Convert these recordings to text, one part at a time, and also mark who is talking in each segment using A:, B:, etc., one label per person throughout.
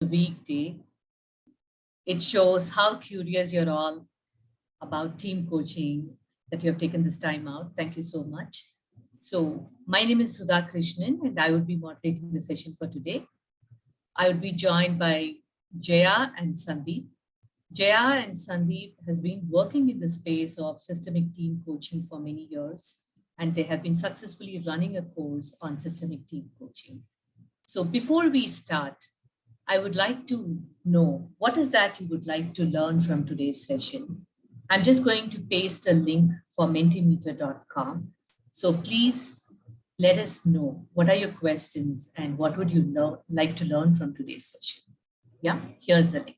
A: weekday. It shows how curious you're all about team coaching, that you have taken this time out. Thank you so much. So my name is Sudha Krishnan, and I will be moderating the session for today. I will be joined by Jaya and Sandeep. Jaya and Sandeep has been working in the space of systemic team coaching for many years, and they have been successfully running a course on systemic team coaching. So before we start, I would like to know what is that you would like to learn from today's session. I'm just going to paste a link for mentimeter.com. So please let us know what are your questions and what would you like to learn from today's session. Yeah, here's the link.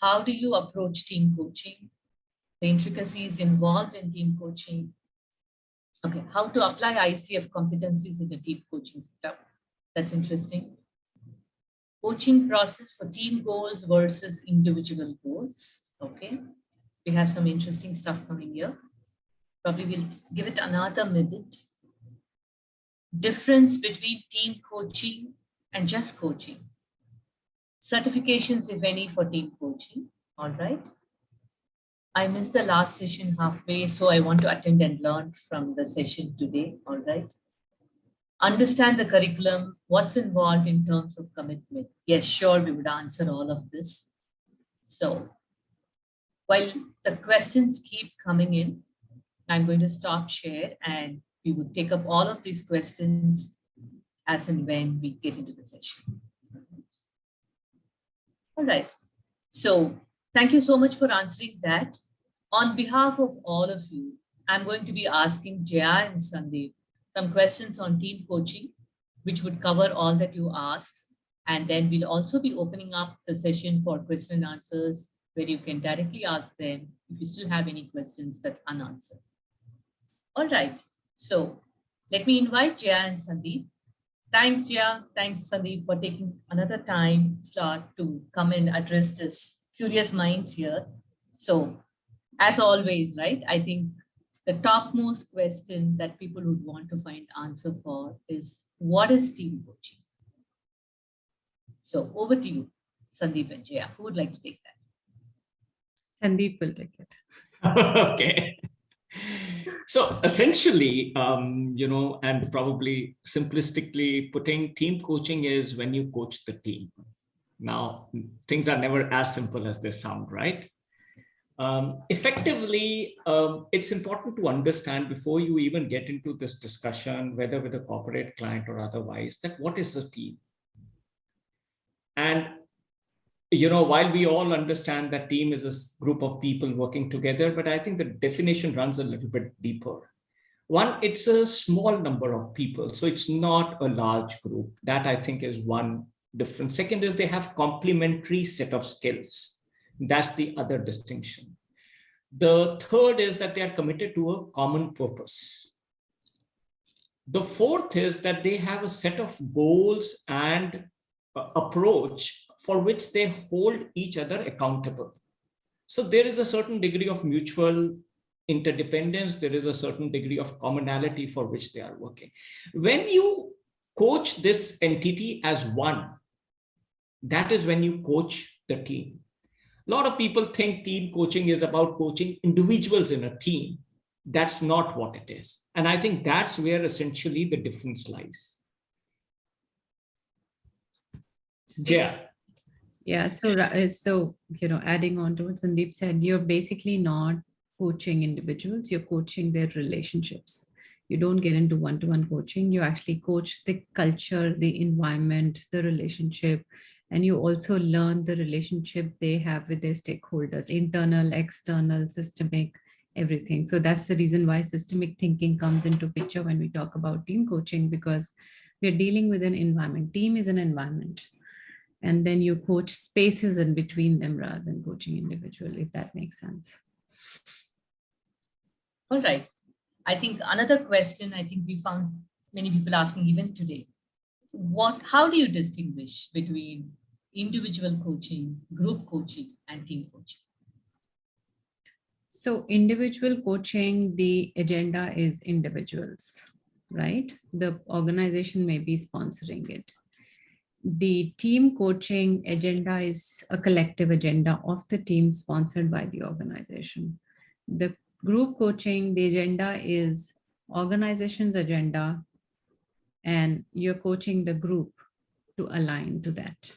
A: How do you approach team coaching? The intricacies involved in team coaching. Okay, how to apply ICF competencies in the team coaching setup. That's interesting. Coaching process for team goals versus individual goals. Okay, we have some interesting stuff coming here. Probably we'll give it another minute. Difference between team coaching and just coaching. Certifications, if any, for team coaching. All right. I missed the last session halfway, so I want to attend and learn from the session today. All right. Understand the curriculum, what's involved in terms of commitment. Yes, sure, we would answer all of this. So while the questions keep coming in, I'm going to stop share and we would take up all of these questions as and when we get into the session. All right. So thank you so much for answering that. On behalf of all of you, I'm going to be asking Jaya and Sandeep some questions on team coaching, which would cover all that you asked. And then we'll also be opening up the session for question and answers, where you can directly ask them if you still have any questions that's unanswered. All right, so let me invite Jaya and Sandeep. Thanks, Jaya. Thanks, Sandeep, for taking another time slot to come and address this curious minds here. So as always, right, I think the topmost question that people would want to find answer for is, what is team coaching? So over to you, Sandeep and Jaya. Who would like to take that?
B: Sandeep will take it.
C: Okay. So essentially, and probably simplistically putting, team coaching is when you coach the team. Now, things are never as simple as they sound, right? Effectively, it's important to understand before you even get into this discussion, whether with a corporate client or otherwise, that what is a team? And while we all understand that team is a group of people working together, but I think the definition runs a little bit deeper. One, it's a small number of people, so it's not a large group. That I think is one difference. Second is they have complementary set of skills. That's the other distinction. The third is that they are committed to a common purpose. The fourth is that they have a set of goals and approach for which they hold each other accountable. So there is a certain degree of mutual interdependence. There is a certain degree of commonality for which they are working. When you coach this entity as one, that is when you coach the team. A lot of people think team coaching is about coaching individuals in a team. That's not what it is. And I think that's where essentially the difference lies. Yeah.
B: Yeah, so adding on to what Sandeep said, you're basically not coaching individuals, you're coaching their relationships. You don't get into one-to-one coaching, you actually coach the culture, the environment, the relationship, and you also learn the relationship they have with their stakeholders, internal, external, systemic, everything. So that's the reason why systemic thinking comes into picture when we talk about team coaching, because we're dealing with an environment. Team is an environment, and then you coach spaces in between them rather than coaching individual, if that makes sense.
A: All right. I think another question I think we found many people asking even today. How do you distinguish between individual coaching, group coaching, and team coaching?
B: So individual coaching, the agenda is individuals, right? The organization may be sponsoring it. The team coaching agenda is a collective agenda of the team sponsored by the organization. The group coaching, the agenda is organization's agenda, and you're coaching the group to align to that.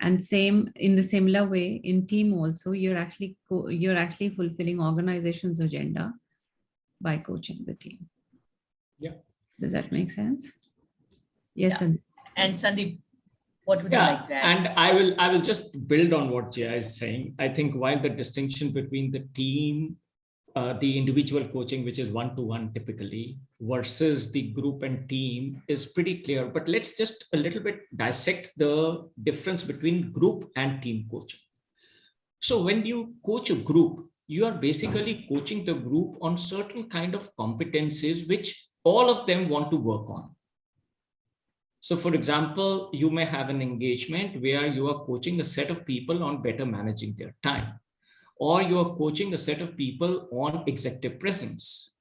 B: And same in the similar way in team also, you're actually fulfilling organization's agenda by coaching the team.
C: Yeah.
B: Does that make sense? Yes.
A: Yeah. And Sandeep, what would you like to add?
C: And I will just build on what Jaya is saying. I think while the distinction between the team, the individual coaching, which is one-to-one typically, versus the group and team is pretty clear. But let's just a little bit dissect the difference between group and team coaching. So when you coach a group, you are basically coaching the group on certain kind of competencies which all of them want to work on. So for example, you may have an engagement where you are coaching a set of people on better managing their time, or you are coaching a set of people on executive presence.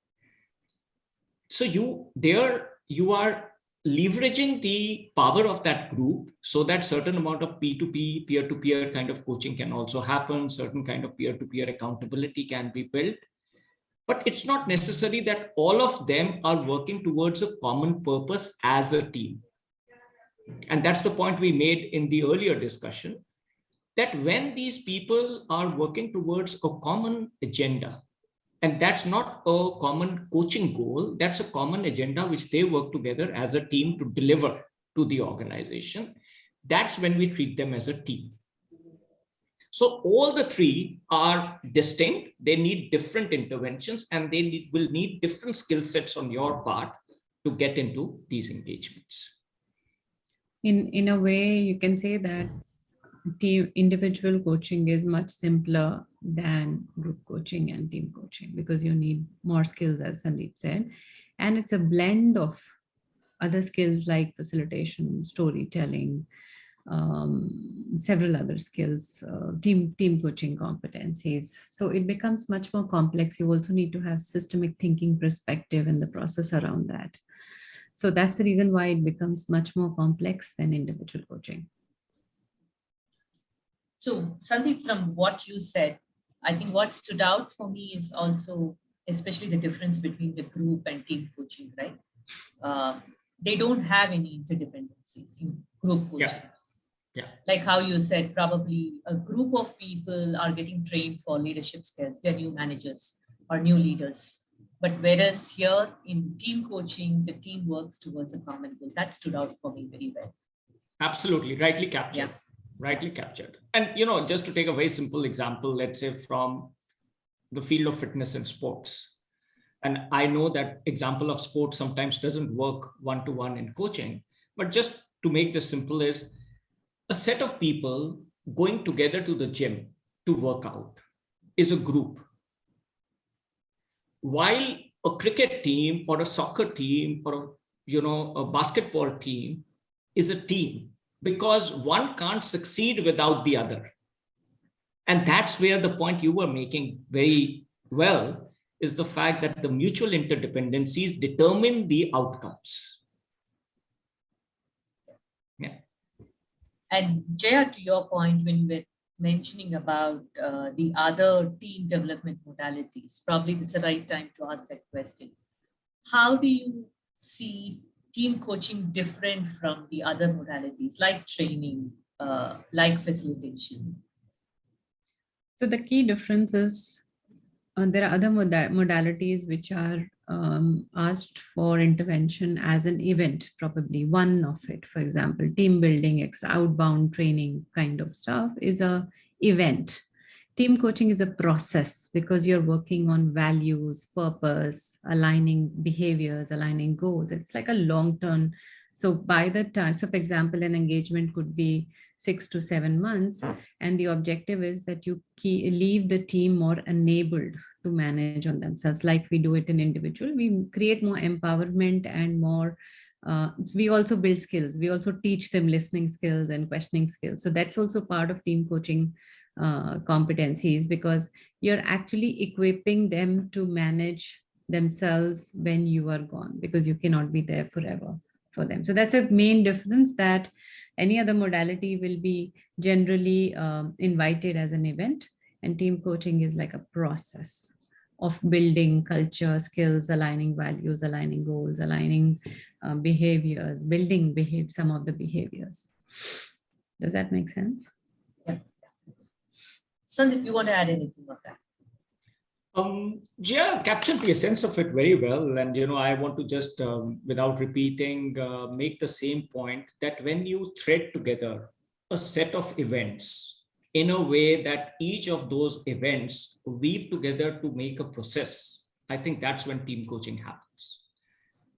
C: So you are leveraging the power of that group so that certain amount of P2P, peer-to-peer kind of coaching can also happen, certain kind of peer-to-peer accountability can be built. But it's not necessary that all of them are working towards a common purpose as a team. And that's the point we made in the earlier discussion, that when these people are working towards a common agenda, and that's not a common coaching goal, that's a common agenda which they work together as a team to deliver to the organization, that's when we treat them as a team. So all the three are distinct, they need different interventions, and they will need different skill sets on your part to get into these engagements.
B: In a way, you can say that individual coaching is much simpler than group coaching and team coaching, because you need more skills, as Sandeep said, and it's a blend of other skills like facilitation, storytelling, several other skills, team coaching competencies. So it becomes much more complex. You also need to have systemic thinking perspective in the process around that. So that's the reason why it becomes much more complex than individual coaching.
A: So Sandeep, from what you said, I think what stood out for me is also, especially the difference between the group and team coaching, right? They don't have any interdependencies in group coaching.
C: Yeah.
A: Like how you said, probably a group of people are getting trained for leadership skills. They're new managers or new leaders. But whereas here in team coaching, the team works towards a common goal. That stood out for me very well.
C: Absolutely, rightly captured. Yeah. Rightly captured. And just to take a very simple example, let's say from the field of fitness and sports. And I know that example of sports sometimes doesn't work one-to-one in coaching, but just to make this simple is a set of people going together to the gym to work out is a group. While a cricket team or a soccer team or a basketball team is a team, because one can't succeed without the other. And that's where the point you were making very well is the fact that the mutual interdependencies determine the outcomes. Yeah.
A: And Jaya, to your point, when you were mentioning about the other team development modalities, probably it's the right time to ask that question. How do you see team coaching different from the other modalities like training, like facilitation?
B: So the key difference is there are other modalities which are asked for intervention as an event, probably one of it. For example, team building, outbound training kind of stuff is a event. Team coaching is a process because you're working on values, purpose, aligning behaviors, aligning goals. It's like a long term. So by the time, so for example, an engagement could be 6 to 7 months, and the objective is that you leave the team more enabled to manage on themselves, like we do it in individual. We create more empowerment and more. We also build skills. We also teach them listening skills and questioning skills. So that's also part of team coaching competencies, because you're actually equipping them to manage themselves when you are gone, because you cannot be there forever for them. So that's a main difference, that any other modality will be generally invited as an event, and team coaching is like a process of building culture, skills, aligning values, aligning goals, aligning behaviors, building some of the behaviors. Does that make sense?
A: Yeah. Sandeep, you want to add anything on that?
C: Jia captured the essence of it very well. And, I want to just, without repeating, make the same point that when you thread together a set of events in a way that each of those events weave together to make a process, I think that's when team coaching happens.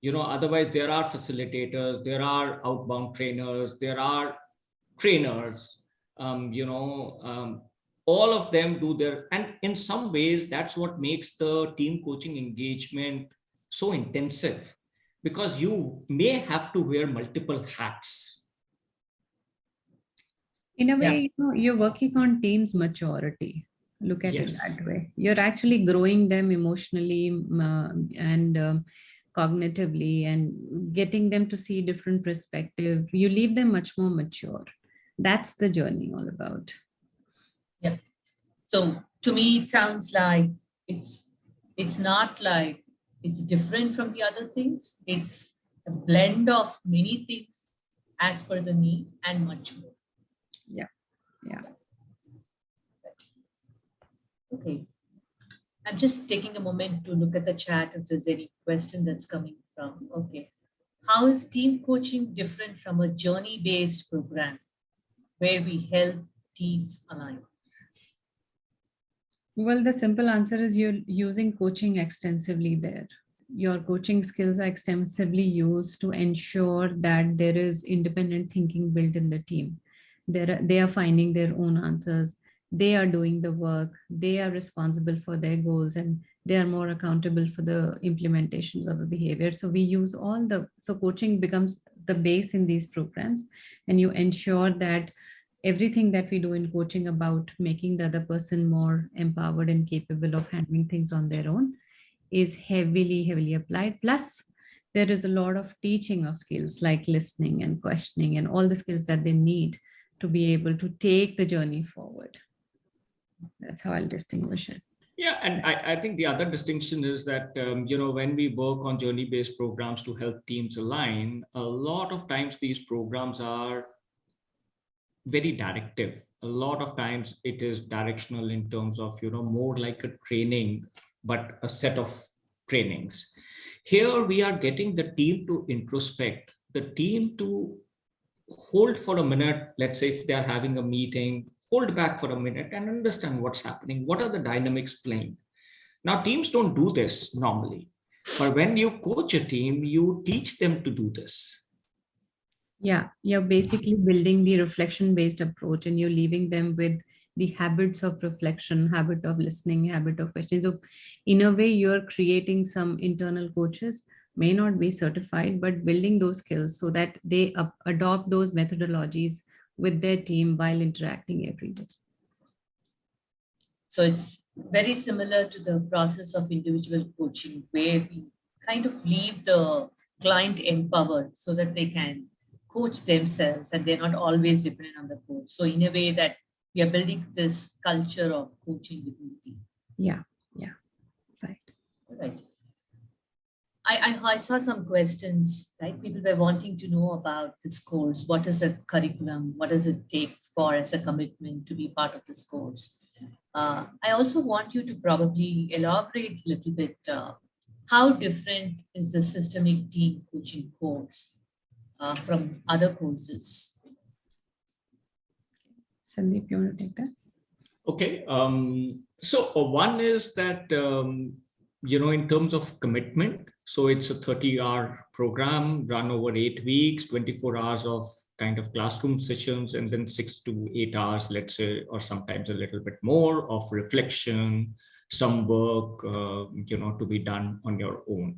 C: Otherwise there are facilitators, there are outbound trainers, there are trainers, all of them do their, and in some ways that's what makes the team coaching engagement so intensive, because you may have to wear multiple hats.
B: In a way, you're working on team's maturity. Look at it that way. You're actually growing them emotionally and cognitively, and getting them to see different perspective. You leave them much more mature. That's the journey all about.
A: Yeah. So to me, it sounds like it's not like it's different from the other things. It's a blend of many things as per the need and much more.
B: Yeah.
A: Okay. I'm just taking a moment to look at the chat if there's any question that's coming from. Okay. How is team coaching different from a journey-based program where we help teams align?
B: Well, the simple answer is you're using coaching extensively there. Your coaching skills are extensively used to ensure that there is independent thinking built in the team. They are finding their own answers. They are doing the work. They are responsible for their goals, and they are more accountable for the implementations of the behavior. So we use so coaching becomes the base in these programs, and you ensure that everything that we do in coaching about making the other person more empowered and capable of handling things on their own is heavily applied. Plus, there is a lot of teaching of skills like listening and questioning and all the skills that they need to be able to take the journey forward. That's how I'll distinguish it.
C: Yeah, and I think the other distinction is that, when we work on journey-based programs to help teams align, a lot of times these programs are very directive. A lot of times it is directional in terms of, more like a training, but a set of trainings. Here we are getting the team to introspect, the team to hold for a minute. Let's say if they're having a meeting, hold back for a minute and understand what's happening. What are the dynamics playing? Now, teams don't do this normally, but when you coach a team, you teach them to do this.
B: Yeah, you're basically building the reflection-based approach, and you're leaving them with the habits of reflection, habit of listening, habit of questioning. So in a way, you're creating some internal coaches, may not be certified, but building those skills so that they adopt those methodologies with their team while interacting every day.
A: So it's very similar to the process of individual coaching, where we kind of leave the client empowered so that they can coach themselves and they're not always dependent on the coach. So in a way that we are building this culture of coaching within the team.
B: Yeah, right.
A: Right. I saw some questions, right? People were wanting to know about this course. What is the curriculum? What does it take for as a commitment to be part of this course? I also want you to probably elaborate a little bit how different is the systemic team coaching course from other courses?
B: Sandeep, you want to take that?
C: Okay. So one is that, in terms of commitment, so it's a 30-hour program run over 8 weeks, 24 hours of kind of classroom sessions, and then 6 to 8 hours, let's say, or sometimes a little bit more of reflection, some work, to be done on your own.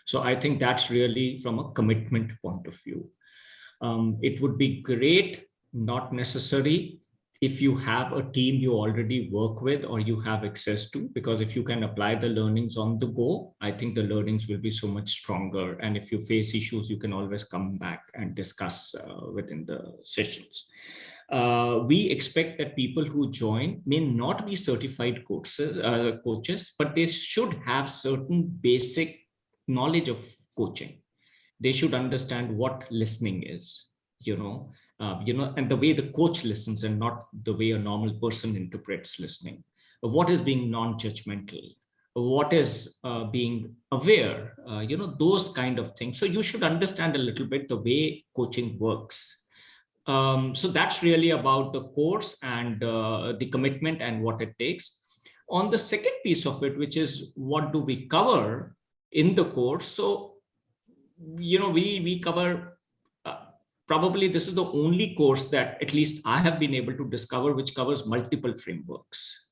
C: So I think that's really from a commitment point of view. It would be great, not necessary, if you have a team you already work with or you have access to, because if you can apply the learnings on the go, I think the learnings will be so much stronger. And if you face issues, you can always come back and discuss within the sessions. We expect that people who join may not be certified coaches, but they should have certain basic knowledge of coaching. They should understand what listening is, and the way the coach listens and not the way a normal person interprets listening. What is being non-judgmental? What is being aware? Those kind of things. So you should understand a little bit the way coaching works. So that's really about the course and the commitment and what it takes. On the second piece of it, which is what do we cover in the course? So, we cover, probably this is the only course that at least I have been able to discover which covers multiple frameworks.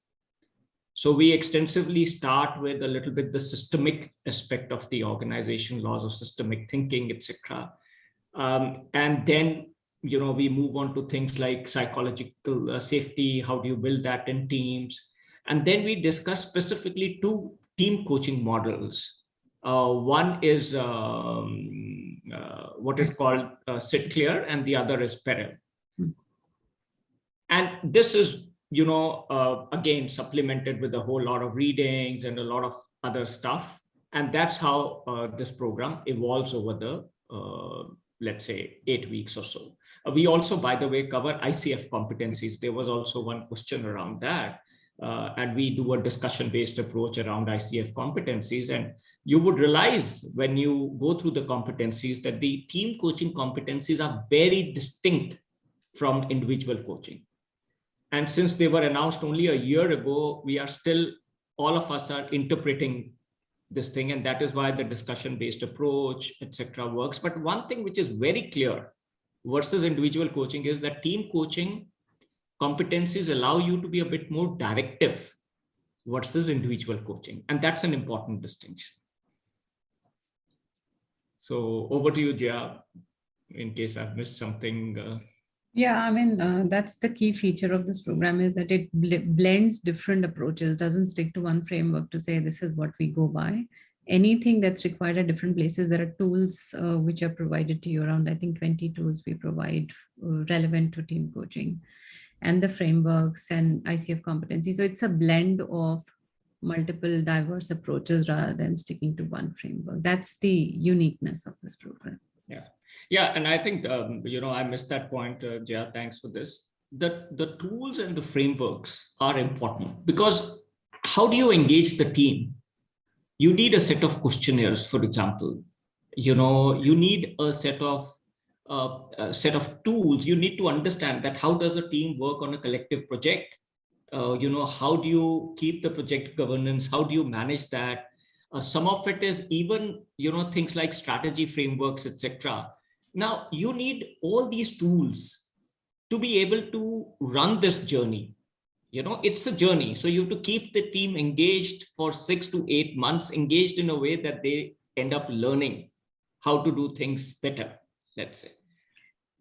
C: So we extensively start with a little bit the systemic aspect of the organization, laws of systemic thinking, etc. And then, we move on to things like psychological safety. How do you build that in teams? And then we discuss specifically 2 team coaching models. One is what is called sit clear, and the other is peril. And this is, again, supplemented with a whole lot of readings and a lot of other stuff. And that's how this program evolves over the, let's say, 8 weeks or so. We also, by the way, cover ICF competencies. There was also one question around that. And we do a discussion-based approach around ICF competencies. And you would realize when you go through the competencies that the team coaching competencies are very distinct from individual coaching. And since they were announced only a year ago, we are still, all of us are interpreting this thing. And that is why the discussion-based approach, etc., works. But one thing which is very clear versus individual coaching is that team coaching competencies allow you to be a bit more directive versus individual coaching. And that's an important distinction. So over to you, Jia, in case I've missed something.
B: Yeah, I mean, that's the key feature of this program, is that it blends different approaches, doesn't stick to one framework to say this is what we go by. Anything that's required at different places, there are tools which are provided to you, around, I think, 20 tools we provide relevant to team coaching, and the frameworks and ICF competency. So it's a blend of multiple diverse approaches rather than sticking to one framework. That's the uniqueness of this program.
C: Yeah, and I think, I missed that point, Jaya, thanks for this. The tools and the frameworks are important, because how do you engage the team? You need a set of questionnaires, for example. You need a set of tools. You need to understand that how does a team work on a collective project? How do you keep the project governance? How do you manage that? Some of it is even, things like strategy frameworks, etc. Now, you need all these tools to be able to run this journey. It's a journey. So you have to keep the team engaged for 6 to 8 months, engaged in a way that they end up learning how to do things better, let's say.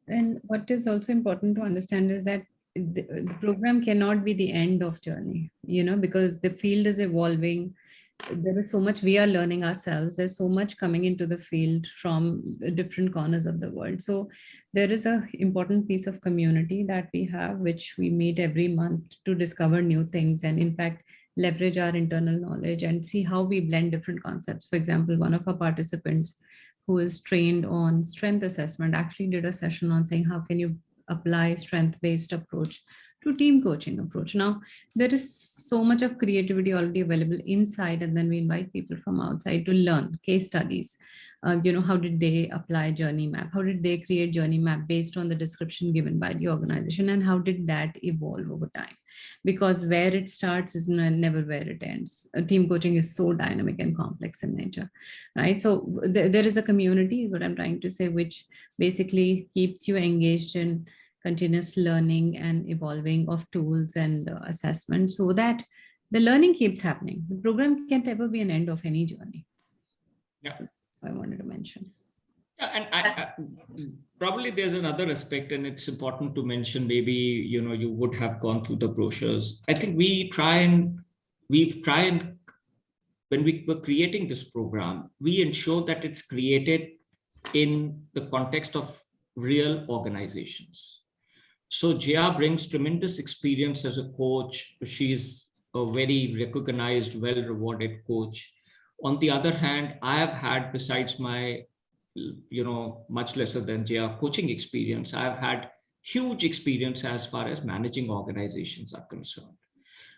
B: And what is also important to understand is that the program cannot be the end of journey, because the field is evolving. There is so much we are learning ourselves. There's so much coming into the field from different corners of the world. So there is an important piece of community that we have, which we meet every month to discover new things. And in fact, leverage our internal knowledge and see how we blend different concepts. For example, one of our participants who is trained on strength assessment actually did a session on saying, how can you apply strength-based approach to team coaching approach? Now, there is so much of creativity already available inside, and then we invite people from outside to learn case studies. How did they apply journey map? How did they create journey map based on the description given by the organization? And how did that evolve over time? Because where it starts is never where it ends. Team coaching is so dynamic and complex in nature, right? So there is a community, is what I'm trying to say, which basically keeps you engaged in continuous learning and evolving of tools and assessment, so that the learning keeps happening. The program can't ever be an end of any journey.
C: Yeah.
B: So that's what I wanted to mention.
C: Yeah, and probably there's another aspect, and it's important to mention. Maybe you would have gone through the brochures. I think we've tried when we were creating this program, we ensure that it's created in the context of real organizations. So Jia brings tremendous experience as a coach. She's a very recognized, well-rewarded coach. On the other hand, I have had, besides my, much lesser than Jia coaching experience, I've had huge experience as far as managing organizations are concerned.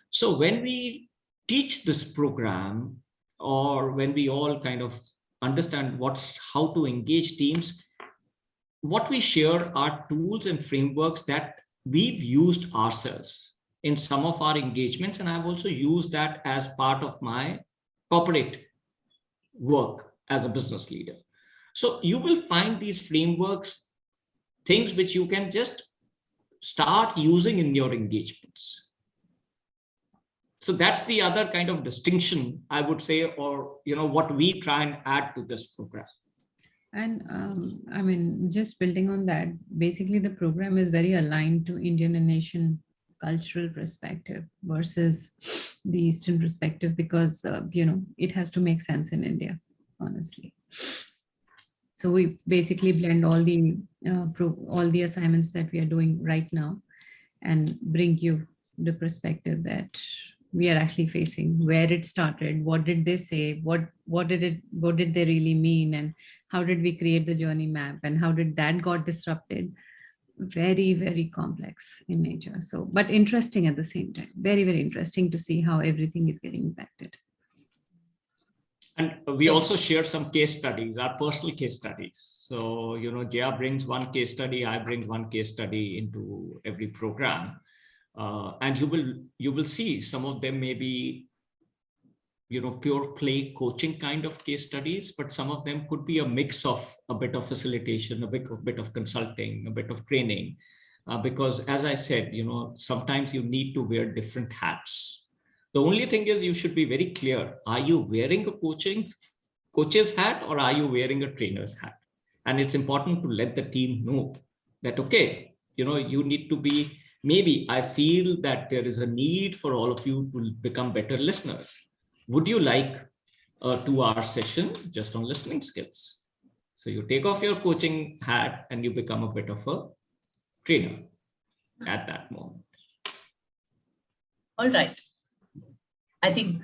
C: So when we teach this program, or when we all kind of understand how to engage teams, what we share are tools and frameworks that we've used ourselves in some of our engagements. And I've also used that as part of my corporate work as a business leader. So you will find these frameworks, things which you can just start using in your engagements. So that's the other kind of distinction, I would say, or what we try and add to this program.
B: And just building on that, basically the program is very aligned to Indian and Asian cultural perspective versus the Eastern perspective, because it has to make sense in India, honestly. So we basically blend all the assignments that we are doing right now and bring you the perspective that we are actually facing, where it started, what did they say, what did they really mean, and how did we create the journey map, and how did that got disrupted. Very, very complex in nature. So, but interesting at the same time. Very, very interesting to see how everything is getting impacted.
C: And we also share some case studies, our personal case studies. So, Jia brings one case study, I bring one case study into every program. And you will see some of them may be, pure play coaching kind of case studies, but some of them could be a mix of a bit of facilitation, a bit of consulting, a bit of training. Because as I said, sometimes you need to wear different hats. The only thing is you should be very clear. Are you wearing a coach's hat, or are you wearing a trainer's hat? And it's important to let the team know that, okay, you need to be, maybe I feel that there is a need for all of you to become better listeners. Would you like a 2-hour session just on listening skills? So you take off your coaching hat and you become a bit of a trainer at that moment.
A: All right. I think,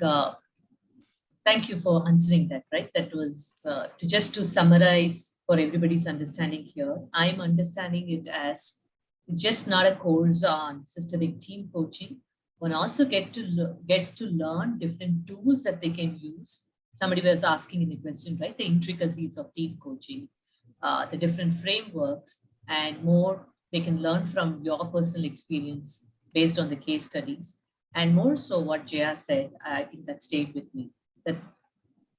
A: thank you for answering that, right? That was to summarize for everybody's understanding here. I'm understanding it as just not a course on systemic team coaching. One also gets to learn different tools that they can use. Somebody was asking in the question, right? The intricacies of team coaching, the different frameworks, and more they can learn from your personal experience based on the case studies. And more so what Jaya said, I think that stayed with me, that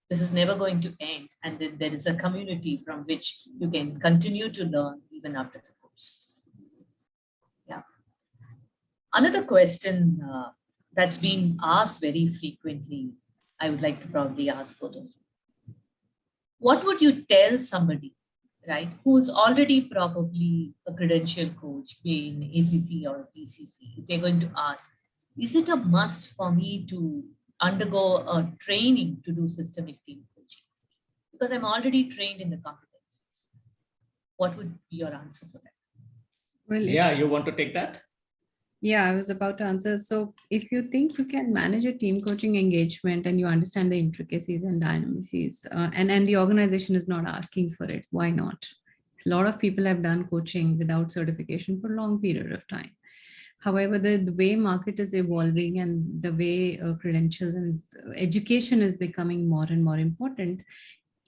A: this is never going to end. And then there is a community from which you can continue to learn even after the course. Yeah. Another question that's been asked very frequently, I would like to probably ask both of you. What would you tell somebody, right, who's already probably a credential coach, being ACC or PCC? If they're going to ask, is it a must for me to undergo a training to do systemic team coaching? Because I'm already trained in the competencies. What would be your answer for that?
B: Well,
C: Yeah, you want to take that?
B: Yeah, I was about to answer. So if you think you can manage a team coaching engagement and you understand the intricacies and dynamics, and the organization is not asking for it, why not? A lot of people have done coaching without certification for a long period of time. However, the way market is evolving and the way credentials and education is becoming more and more important,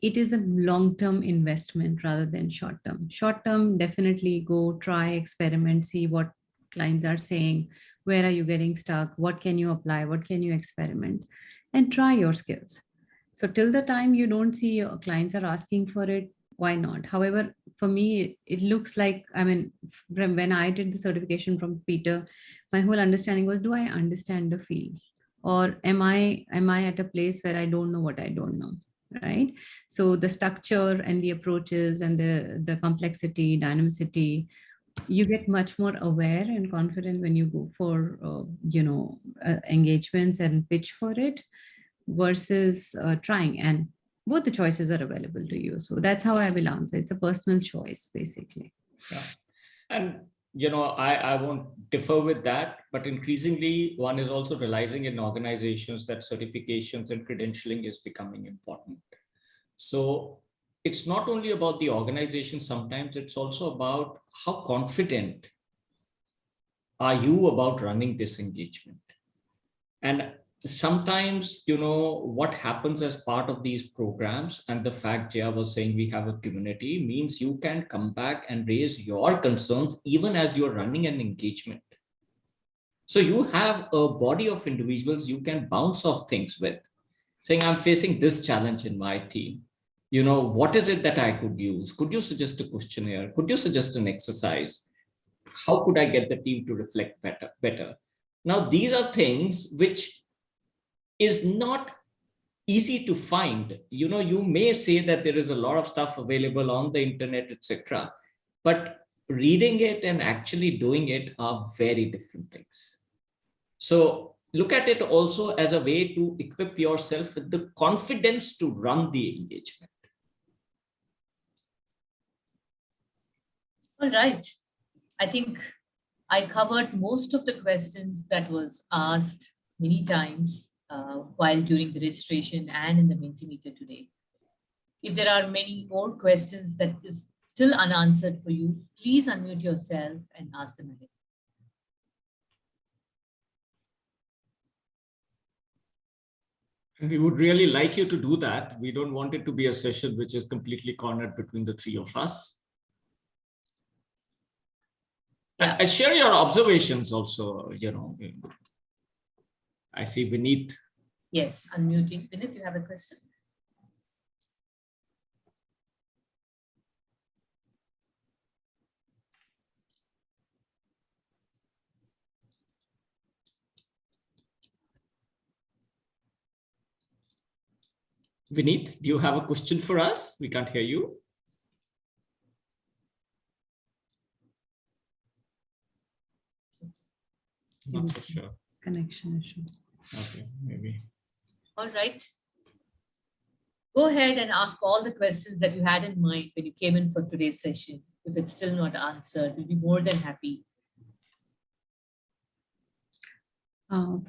B: it is a long-term investment rather than short-term. Short-term, definitely go try, experiment, see what clients are saying, where are you getting stuck, what can you apply, what can you experiment, and try your skills. So till the time you don't see your clients are asking for it, why not? However, for me, it looks like, I mean, from when I did the certification from Peter, my whole understanding was, do I understand the field? Or am I at a place where I don't know what I don't know? Right. So the structure and the approaches and the complexity, dynamicity, you get much more aware and confident when you go for engagements and pitch for it versus trying. And both the choices are available to you. So that's how I will answer. It's a personal choice, basically.
C: Yeah. And, I won't differ with that, but increasingly one is also realizing in organizations that certifications and credentialing is becoming important. So it's not only about the organization, sometimes it's also about how confident are you about running this engagement. And sometimes, what happens as part of these programs, and the fact Jaya was saying we have a community, means you can come back and raise your concerns even as you're running an engagement. So you have a body of individuals you can bounce off things with, saying, I'm facing this challenge in my team. What is it that I could use? Could you suggest a questionnaire? Could you suggest an exercise? How could I get the team to reflect better? Now, these are things which is not easy to find. You may say that there is a lot of stuff available on the internet, etc. But reading it and actually doing it are very different things. So look at it also as a way to equip yourself with the confidence to run the engagement.
A: All right. I think I covered most of the questions that was asked many times while during the registration and in the Mentimeter today. If there are many more questions that is still unanswered for you, please unmute yourself and ask them again.
C: And we would really like you to do that. We don't want it to be a session which is completely cornered between the three of us. Yeah. I share your observations also, I see Vineet.
A: Yes, unmuting. Vineet, you have a question?
C: Vineet, do you have a question for us? We can't hear you. Not so sure.
B: Connection issue.
C: Okay, maybe.
A: All right. Go ahead and ask all the questions that you had in mind when you came in for today's session. If it's still not answered, we'll be more than happy.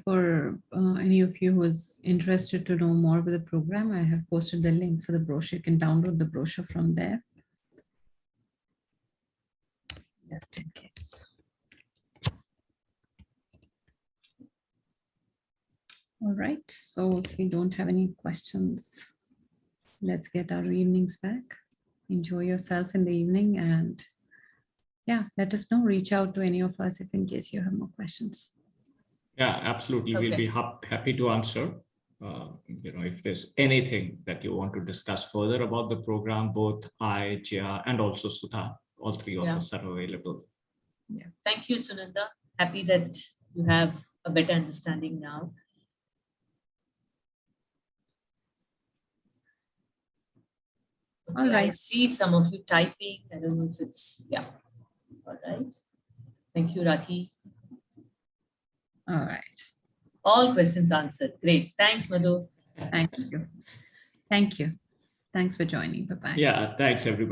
B: For any of you who is interested to know more about the program, I have posted the link for the brochure. You can download the brochure from there. Just in case. All right, so if we don't have any questions, let's get our evenings back. Enjoy yourself in the evening, and yeah, let us know. Reach out to any of us if in case you have more questions.
C: Yeah, absolutely. Okay. We'll be happy to answer. If there's anything that you want to discuss further about the program, both I, Jia, and also Sudha, all three of us are available.
A: Yeah. Thank you, Sunanda. Happy that you have a better understanding now. Okay, all right. I see some of you typing. I don't know if it's, yeah. All right. Thank you, Raki.
B: All right.
A: All questions answered. Great. Thanks, Madhu.
B: Thank you. Thank you. Thanks for joining. Bye-bye.
C: Yeah, thanks, everybody.